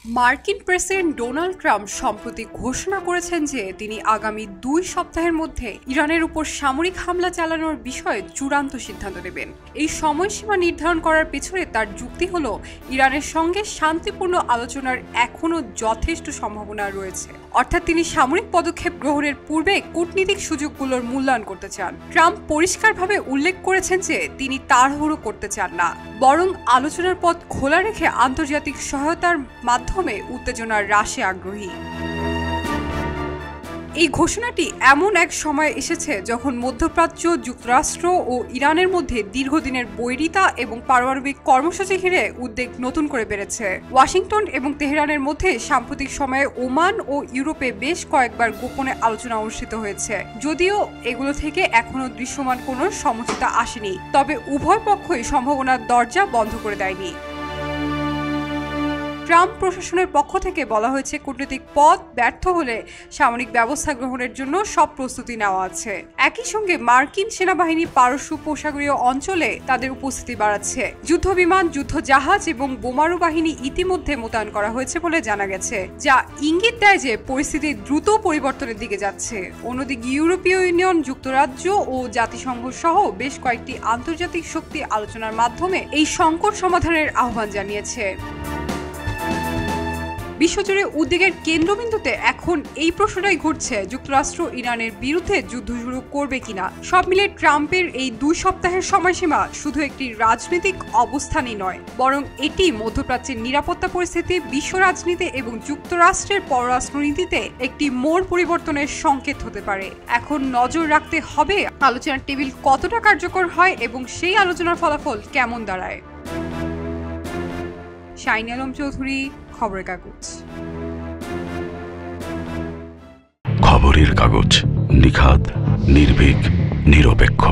মার্কিন president Donald Trump সম্প্রতি ঘোষণা করেছেন যে তিনি আগামী 2 সপ্তাহের মধ্যে ইরানের উপর সামরিক হামলা চালানোর বিষয়ে চূড়ান্ত সিদ্ধান্ত নেবেন। এই সময়সীমা নির্ধারণ করার পেছনে তার যুক্তি হলো ইরানের সঙ্গে শান্তিপূর্ণ আলোচনার এখনও যথেষ্ট সম্ভাবনা রয়েছে। অর্থাৎ তিনি সামরিক পদক্ষেপ গ্রহণের পূর্বে কূটনীতিক সুযোগগুলোর মূল্যায়ন করতে চান। ট্রাম্প পরিষ্কারভাবে উল্লেখ করেছেন যে তিনি তাড়াহুড়ো করতে চান না, বরং আলোচনার পথ খোলা রেখে আন্তর্জাতিক সহায়তার মাধ্যমে উত্তেজনা হ্রাসে আগ্রহী। এই ঘোষণাটি এমন এক সময় এসেছে যখন মধ্যপ্রাচ্য, যুক্তরাষ্ট্র ও ইরানের মধ্যে দীর্ঘদিনের বৈরিতা এবং পারমাণবিক কর্মসূচি ঘিরে উদ্বেগ নতুন করে বেড়েছে। ওয়াশিংটন এবং তেহরানের মধ্যে সাম্প্রতিক সময়ে ওমান ও ইউরোপে বেশ কয়েকবার গোপনে আলোচনা অনুষ্ঠিত হয়েছে, যদিও এগুলো থেকে এখনো দৃশ্যমান কোনো সমঝোতা আসেনি। তবে উভয় পক্ষই সম্ভাবনার দরজা বন্ধ করে দেয়নি। ট্রাম্প প্রশাসনের পক্ষ থেকে বলা হয়েছে কূটনৈতিক পথ ব্যর্থ হলে সামরিক ব্যবস্থা গ্রহণের জন্য সব প্রস্তুতি নেওয়া আছে। একই সঙ্গে মার্কিন সেনাবাহিনী পারস্য উপসাগরীয় অঞ্চলে তাদের উপস্থিতি বাড়াচ্ছে। যুদ্ধবিমান, যুদ্ধজাহাজ এবং বোমারু বাহিনী ইতিমধ্যে মোতায়েন করা হয়েছে বলে জানা গেছে, যা ইঙ্গিত দেয় যে পরিস্থিতি দ্রুত পরিবর্তনের দিকে যাচ্ছে। অন্যদিকে ইউরোপীয় ইউনিয়ন, যুক্তরাজ্য ও জাতিসংঘ সহ বেশ কয়েকটি আন্তর্জাতিক শক্তি আলোচনার মাধ্যমে এই সংকট সমাধানের আহ্বান জানিয়েছে। বিশ্বজুড়ে উদ্বেগের কেন্দ্রবিন্দুতে এখন এই প্রশ্নটাই ঘুরছে, যুক্তরাষ্ট্র ইরানের বিরুদ্ধে যুদ্ধ শুরু করবে কিনা। সব মিলে ট্রাম্পের এই 2 সপ্তাহের সময়সীমা শুধু একটি রাজনৈতিক অবস্থানই নয়, বরং এটি মধ্যপ্রাচ্যের নিরাপত্তা পরিস্থিতি, বিশ্ব রাজনীতি এবং যুক্তরাষ্ট্রের পররাষ্ট্রনীতিতে একটি মোড় পরিবর্তনের সংকেত হতে পারে। এখন নজর রাখতে হবে আলোচনার টেবিল কতটা কার্যকর হয় এবং সেই আলোচনার ফলাফল কেমন দাঁড়ায়। শাইন আলম চৌধুরী, খবরের কাগজ। খবরের কাগজ, নিখাত, নির্ভীক, নিরপেক্ষ।